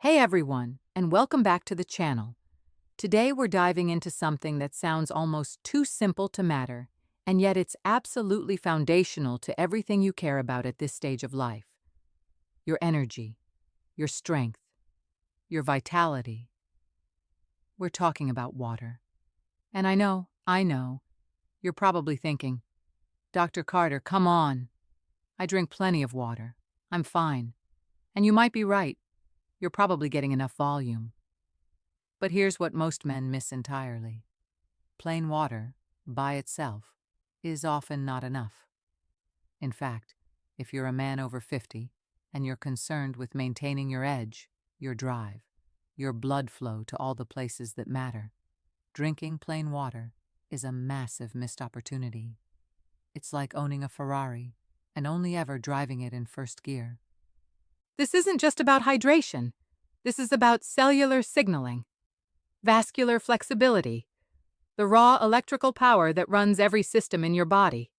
Hey everyone, and welcome back to the channel. Today we're diving into something that sounds almost too simple to matter, and yet it's absolutely foundational to everything you care about at this stage of life. Your energy, your strength, your vitality. We're talking about water. And I know, you're probably thinking, Dr. Carter, come on. I drink plenty of water. I'm fine. And you might be right. You're probably getting enough volume. But here's what most men miss entirely. Plain water, by itself, is often not enough. In fact, if you're a man over 50 and you're concerned with maintaining your edge, your drive, your blood flow to all the places that matter, drinking plain water is a massive missed opportunity. It's like owning a Ferrari and only ever driving it in first gear. This isn't just about hydration. This is about cellular signaling, vascular flexibility, the raw electrical power that runs every system in your body.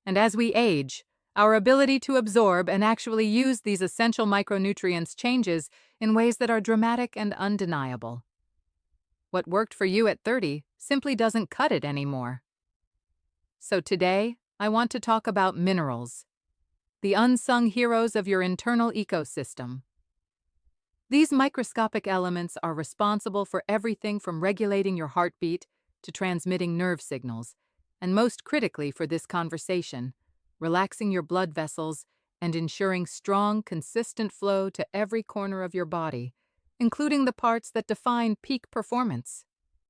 And as we age, our ability to absorb and actually use these essential micronutrients changes in ways that are dramatic and undeniable. What worked for you at 30 simply doesn't cut it anymore. So today, I want to talk about minerals, the unsung heroes of your internal ecosystem. These microscopic elements are responsible for everything from regulating your heartbeat to transmitting nerve signals, and most critically for this conversation, relaxing your blood vessels and ensuring strong, consistent flow to every corner of your body, including the parts that define peak performance.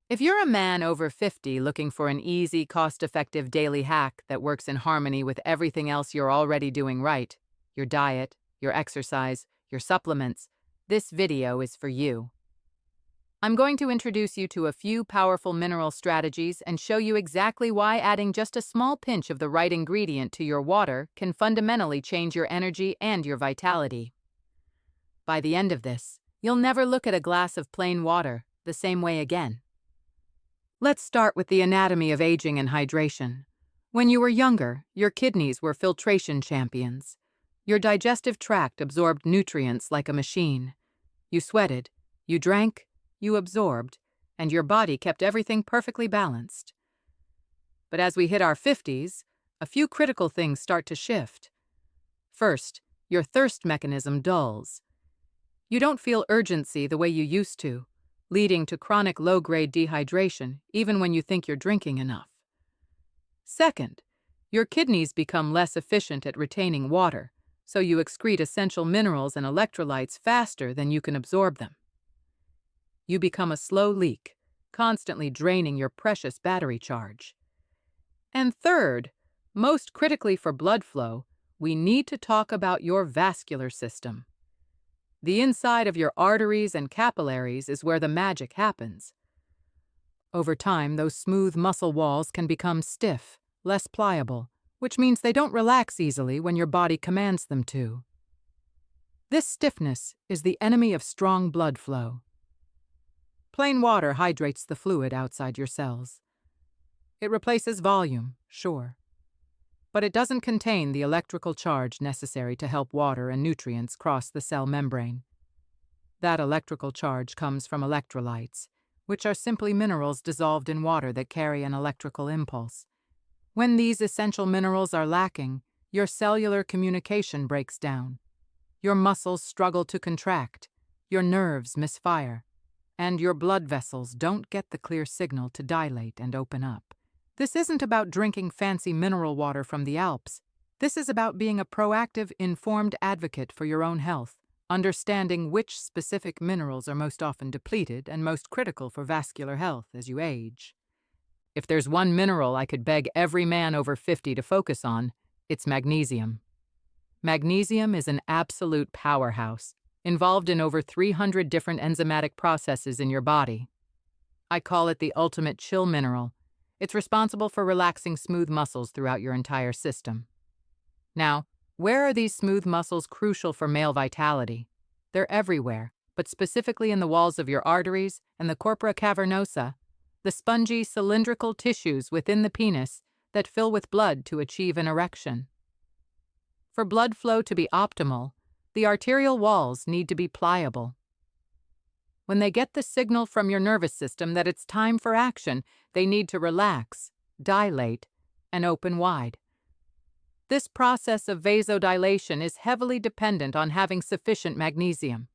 If you're a man over 50 looking for an easy, cost-effective daily hack that works in harmony with everything else you're already doing right, your diet, your exercise, your supplements, this video is for you. I'm going to introduce you to a few powerful mineral strategies and show you exactly why adding just a small pinch of the right ingredient to your water can fundamentally change your energy and your vitality. By the end of this, you'll never look at a glass of plain water the same way again. Let's start with the anatomy of aging and hydration. When you were younger, your kidneys were filtration champions. Your digestive tract absorbed nutrients like a machine. You sweated, you drank, you absorbed, and your body kept everything perfectly balanced. But as we hit our 50s, a few critical things start to shift. First, your thirst mechanism dulls. You don't feel urgency the way you used to, leading to chronic low-grade dehydration even when you think you're drinking enough. Second, your kidneys become less efficient at retaining water, so you excrete essential minerals and electrolytes faster than you can absorb them. You become a slow leak, constantly draining your precious battery charge. And third, most critically for blood flow, we need to talk about your vascular system. The inside of your arteries and capillaries is where the magic happens. Over time, those smooth muscle walls can become stiff, less pliable, which means they don't relax easily when your body commands them to. This stiffness is the enemy of strong blood flow. Plain water hydrates the fluid outside your cells. It replaces volume, sure, but it doesn't contain the electrical charge necessary to help water and nutrients cross the cell membrane. That electrical charge comes from electrolytes, which are simply minerals dissolved in water that carry an electrical impulse. When these essential minerals are lacking, your cellular communication breaks down. Your muscles struggle to contract, your nerves misfire, and your blood vessels don't get the clear signal to dilate and open up. This isn't about drinking fancy mineral water from the Alps. This is about being a proactive, informed advocate for your own health, understanding which specific minerals are most often depleted and most critical for vascular health as you age. If there's one mineral I could beg every man over 50 to focus on, it's magnesium. Magnesium is an absolute powerhouse, involved in over 300 different enzymatic processes in your body. I call it the ultimate chill mineral. It's responsible for relaxing smooth muscles throughout your entire system. Now, where are these smooth muscles crucial for male vitality? They're everywhere, but specifically in the walls of your arteries and the corpora cavernosa, the spongy, cylindrical tissues within the penis that fill with blood to achieve an erection. For blood flow to be optimal, the arterial walls need to be pliable. When they get the signal from your nervous system that it's time for action, they need to relax, dilate, and open wide. This process of vasodilation is heavily dependent on having sufficient magnesium.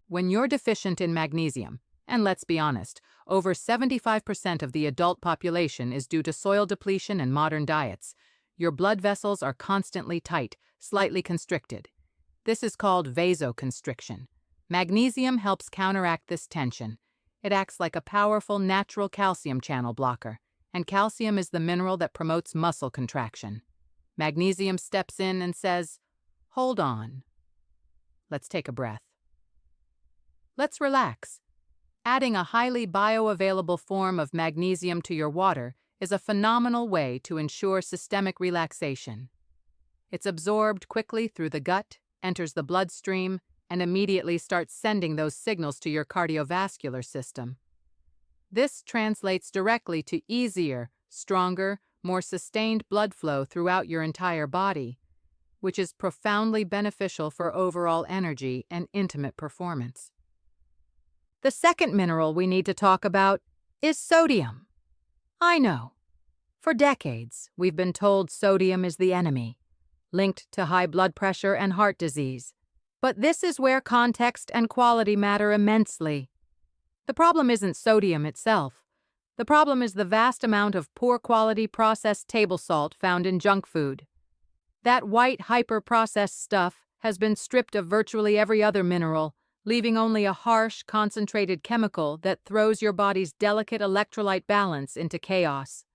When you're deficient in magnesium, and let's be honest, over 75% of the adult population is due to soil depletion and modern diets, your blood vessels are constantly tight, slightly constricted. This is called vasoconstriction. Magnesium helps counteract this tension. It acts like a powerful natural calcium channel blocker, and calcium is the mineral that promotes muscle contraction. Magnesium steps in and says, "Hold on. Let's take a breath. Let's relax." Adding a highly bioavailable form of magnesium to your water is a phenomenal way to ensure systemic relaxation. It's absorbed quickly through the gut, enters the bloodstream, and immediately starts sending those signals to your cardiovascular system. This translates directly to easier, stronger, more sustained blood flow throughout your entire body, which is profoundly beneficial for overall energy and intimate performance. The second mineral we need to talk about is sodium. I know. For decades, we've been told sodium is the enemy, linked to high blood pressure and heart disease. But this is where context and quality matter immensely. The problem isn't sodium itself. The problem is the vast amount of poor-quality processed table salt found in junk food. That white, hyper-processed stuff has been stripped of virtually every other mineral, leaving only a harsh, concentrated chemical that throws your body's delicate electrolyte balance into chaos.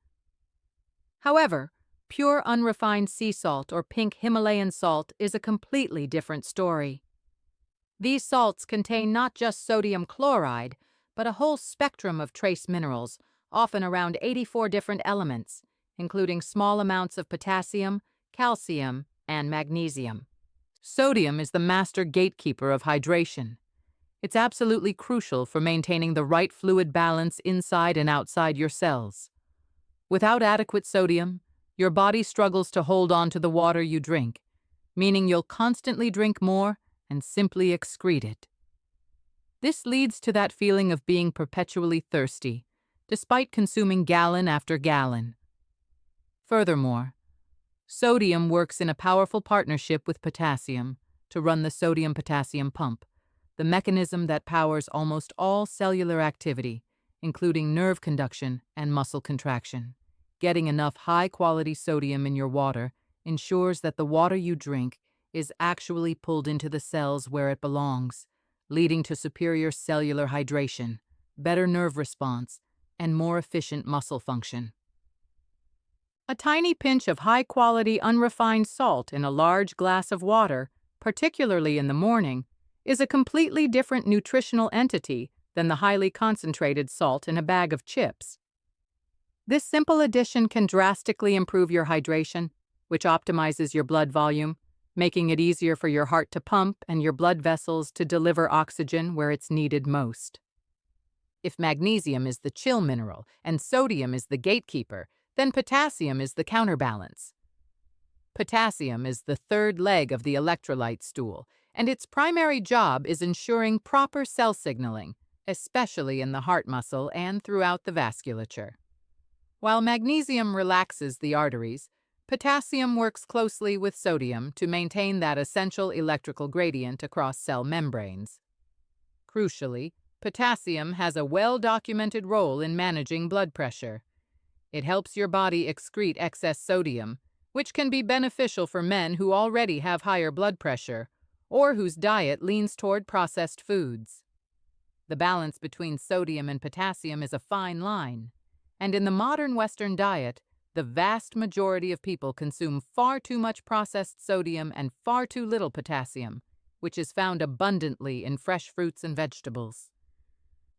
However, pure unrefined sea salt or pink Himalayan salt is a completely different story. These salts contain not just sodium chloride, but a whole spectrum of trace minerals, often around 84 different elements, including small amounts of potassium, calcium, and magnesium. Sodium is the master gatekeeper of hydration. It's absolutely crucial for maintaining the right fluid balance inside and outside your cells. Without adequate sodium, your body struggles to hold on to the water you drink, meaning you'll constantly drink more and simply excrete it. This leads to that feeling of being perpetually thirsty, despite consuming gallon after gallon. Furthermore, sodium works in a powerful partnership with potassium to run the sodium-potassium pump, the mechanism that powers almost all cellular activity, including nerve conduction and muscle contraction. Getting enough high-quality sodium in your water ensures that the water you drink is actually pulled into the cells where it belongs, leading to superior cellular hydration, better nerve response, and more efficient muscle function. A tiny pinch of high-quality unrefined salt in a large glass of water, particularly in the morning, is a completely different nutritional entity than the highly concentrated salt in a bag of chips. This simple addition can drastically improve your hydration, which optimizes your blood volume, making it easier for your heart to pump and your blood vessels to deliver oxygen where it's needed most. If magnesium is the chill mineral and sodium is the gatekeeper, then potassium is the counterbalance. Potassium is the third leg of the electrolyte stool, and its primary job is ensuring proper cell signaling, especially in the heart muscle and throughout the vasculature. While magnesium relaxes the arteries, potassium works closely with sodium to maintain that essential electrical gradient across cell membranes. Crucially, potassium has a well-documented role in managing blood pressure. It helps your body excrete excess sodium, which can be beneficial for men who already have higher blood pressure or whose diet leans toward processed foods. The balance between sodium and potassium is a fine line, and in the modern Western diet, the vast majority of people consume far too much processed sodium and far too little potassium, which is found abundantly in fresh fruits and vegetables.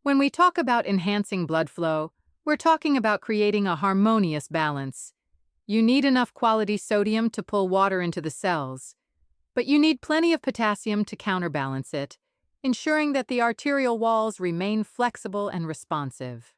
When we talk about enhancing blood flow, we're talking about creating a harmonious balance. You need enough quality sodium to pull water into the cells, but you need plenty of potassium to counterbalance it, ensuring that the arterial walls remain flexible and responsive.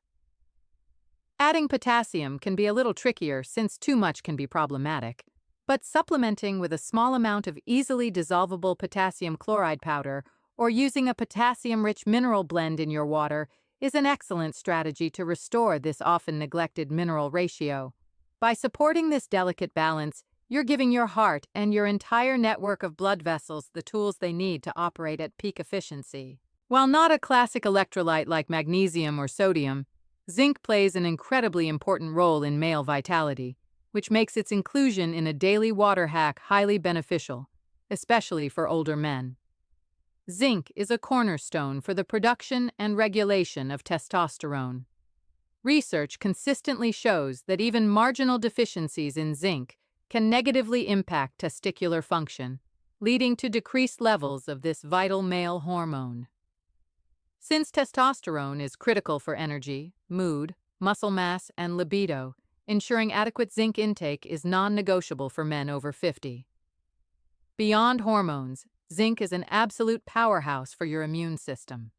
Adding potassium can be a little trickier since too much can be problematic, but supplementing with a small amount of easily dissolvable potassium chloride powder or using a potassium-rich mineral blend in your water is an excellent strategy to restore this often neglected mineral ratio. By supporting this delicate balance, you're giving your heart and your entire network of blood vessels the tools they need to operate at peak efficiency. While not a classic electrolyte like magnesium or sodium, zinc plays an incredibly important role in male vitality, which makes its inclusion in a daily water hack highly beneficial, especially for older men. Zinc is a cornerstone for the production and regulation of testosterone. Research consistently shows that even marginal deficiencies in zinc can negatively impact testicular function, leading to decreased levels of this vital male hormone. Since testosterone is critical for energy, mood, muscle mass, and libido, ensuring adequate zinc intake is non-negotiable for men over 50. Beyond hormones, zinc is an absolute powerhouse for your immune system.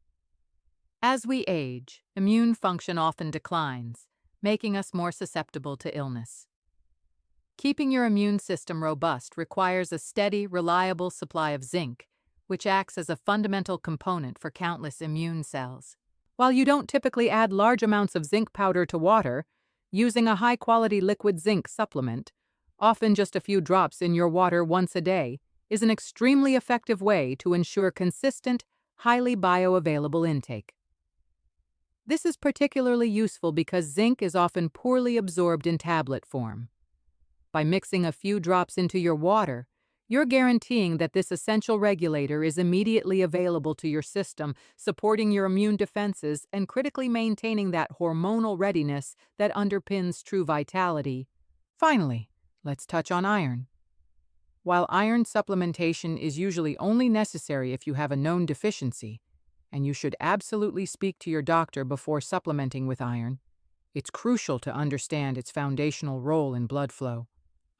As we age, immune function often declines, making us more susceptible to illness. Keeping your immune system robust requires a steady, reliable supply of zinc, which acts as a fundamental component for countless immune cells. While you don't typically add large amounts of zinc powder to water, using a high-quality liquid zinc supplement, often just a few drops in your water once a day, is an extremely effective way to ensure consistent, highly bioavailable intake. This is particularly useful because zinc is often poorly absorbed in tablet form. By mixing a few drops into your water, you're guaranteeing that this essential regulator is immediately available to your system, supporting your immune defenses and critically maintaining that hormonal readiness that underpins true vitality. Finally, let's touch on iron. While iron supplementation is usually only necessary if you have a known deficiency, and you should absolutely speak to your doctor before supplementing with iron, it's crucial to understand its foundational role in blood flow.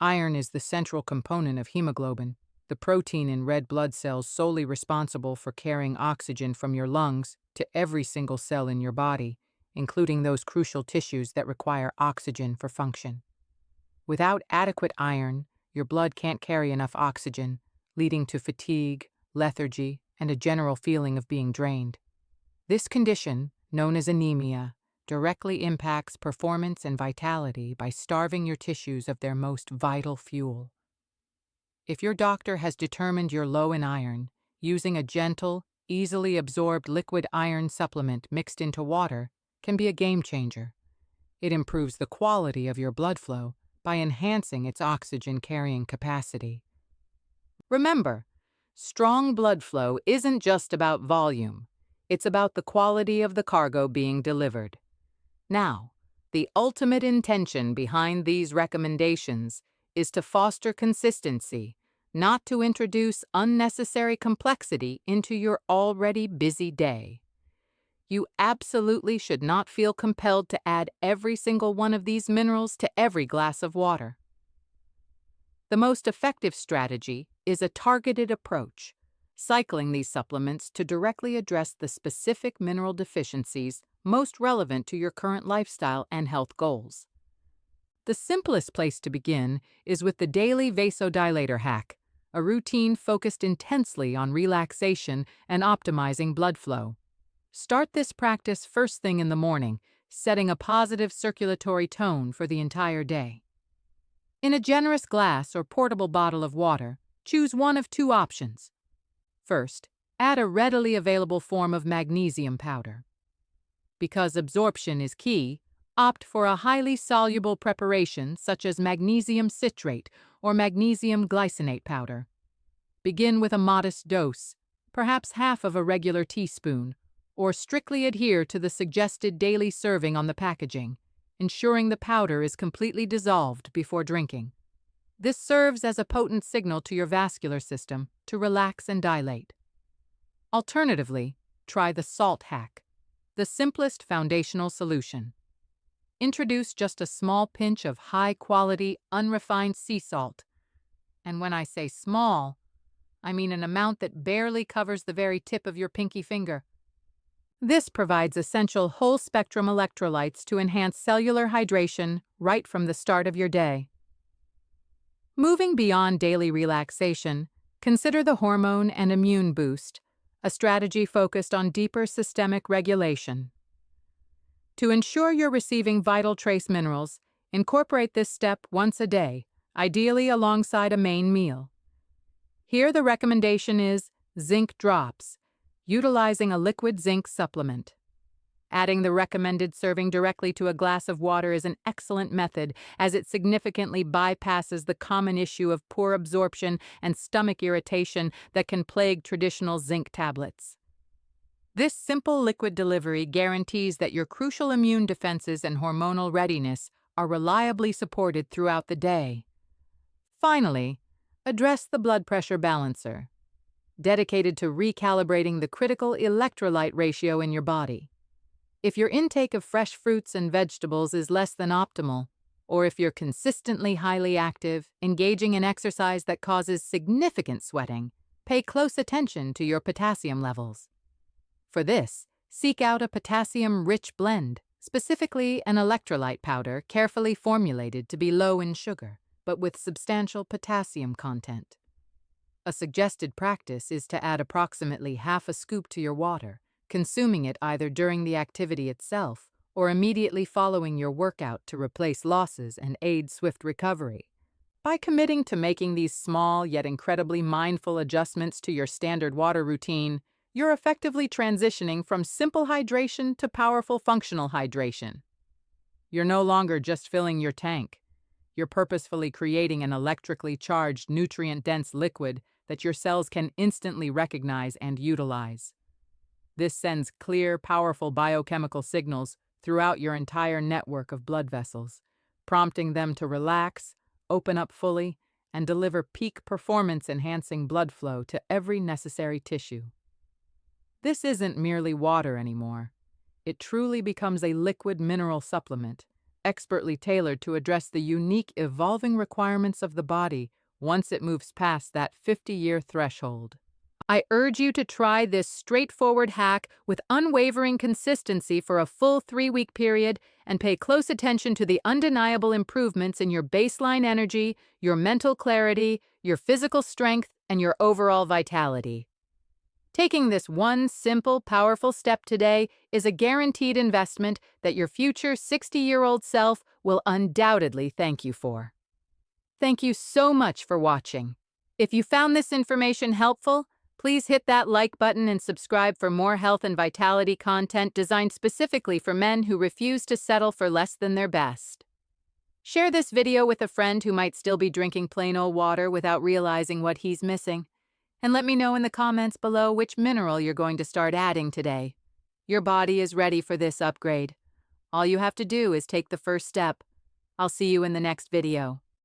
Iron is the central component of hemoglobin, the protein in red blood cells solely responsible for carrying oxygen from your lungs to every single cell in your body, including those crucial tissues that require oxygen for function. Without adequate iron, your blood can't carry enough oxygen, leading to fatigue, lethargy, and a general feeling of being drained. This condition, known as anemia, directly impacts performance and vitality by starving your tissues of their most vital fuel. If your doctor has determined you're low in iron, using a gentle, easily absorbed liquid iron supplement mixed into water can be a game changer. It improves the quality of your blood flow by enhancing its oxygen-carrying capacity. Remember, strong blood flow isn't just about volume. It's about the quality of the cargo being delivered. Now, the ultimate intention behind these recommendations is to foster consistency, not to introduce unnecessary complexity into your already busy day. You absolutely should not feel compelled to add every single one of these minerals to every glass of water. The most effective strategy is a targeted approach, cycling these supplements to directly address the specific mineral deficiencies most relevant to your current lifestyle and health goals. The simplest place to begin is with the daily Vasodilator hack, a routine focused intensely on relaxation and optimizing blood flow. Start this practice first thing in the morning, setting a positive circulatory tone for the entire day. In a generous glass or portable bottle of water, choose one of two options. First, add a readily available form of magnesium powder. Because absorption is key, opt for a highly soluble preparation such as magnesium citrate or magnesium glycinate powder. Begin with a modest dose, perhaps half of a regular teaspoon, or strictly adhere to the suggested daily serving on the packaging, ensuring the powder is completely dissolved before drinking. This serves as a potent signal to your vascular system to relax and dilate. Alternatively, try the salt hack, the simplest foundational solution. Introduce just a small pinch of high-quality, unrefined sea salt. And when I say small, I mean an amount that barely covers the very tip of your pinky finger. This provides essential whole-spectrum electrolytes to enhance cellular hydration right from the start of your day. Moving beyond daily relaxation, consider the hormone and immune boost, a strategy focused on deeper systemic regulation. To ensure you're receiving vital trace minerals, incorporate this step once a day, ideally alongside a main meal. Here the recommendation is zinc drops, utilizing a liquid zinc supplement. Adding the recommended serving directly to a glass of water is an excellent method, as it significantly bypasses the common issue of poor absorption and stomach irritation that can plague traditional zinc tablets. This simple liquid delivery guarantees that your crucial immune defenses and hormonal readiness are reliably supported throughout the day. Finally, address the blood pressure balancer, dedicated to recalibrating the critical electrolyte ratio in your body. If your intake of fresh fruits and vegetables is less than optimal, or if you're consistently highly active, engaging in exercise that causes significant sweating, pay close attention to your potassium levels. For this, seek out a potassium-rich blend, specifically an electrolyte powder carefully formulated to be low in sugar, but with substantial potassium content. A suggested practice is to add approximately half a scoop to your water, consuming it either during the activity itself or immediately following your workout to replace losses and aid swift recovery. By committing to making these small yet incredibly mindful adjustments to your standard water routine, you're effectively transitioning from simple hydration to powerful functional hydration. You're no longer just filling your tank. You're purposefully creating an electrically charged, nutrient-dense liquid that your cells can instantly recognize and utilize. This sends clear, powerful biochemical signals throughout your entire network of blood vessels, prompting them to relax, open up fully, and deliver peak performance-enhancing blood flow to every necessary tissue. This isn't merely water anymore. It truly becomes a liquid mineral supplement, expertly tailored to address the unique evolving requirements of the body once it moves past that 50-year threshold. I urge you to try this straightforward hack with unwavering consistency for a full 3-week period and pay close attention to the undeniable improvements in your baseline energy, your mental clarity, your physical strength, and your overall vitality. Taking this one simple, powerful step today is a guaranteed investment that your future 60-year-old self will undoubtedly thank you for. Thank you so much for watching. If you found this information helpful, please hit that like button and subscribe for more health and vitality content designed specifically for men who refuse to settle for less than their best. Share this video with a friend who might still be drinking plain old water without realizing what he's missing. And let me know in the comments below which mineral you're going to start adding today. Your body is ready for this upgrade. All you have to do is take the first step. I'll see you in the next video.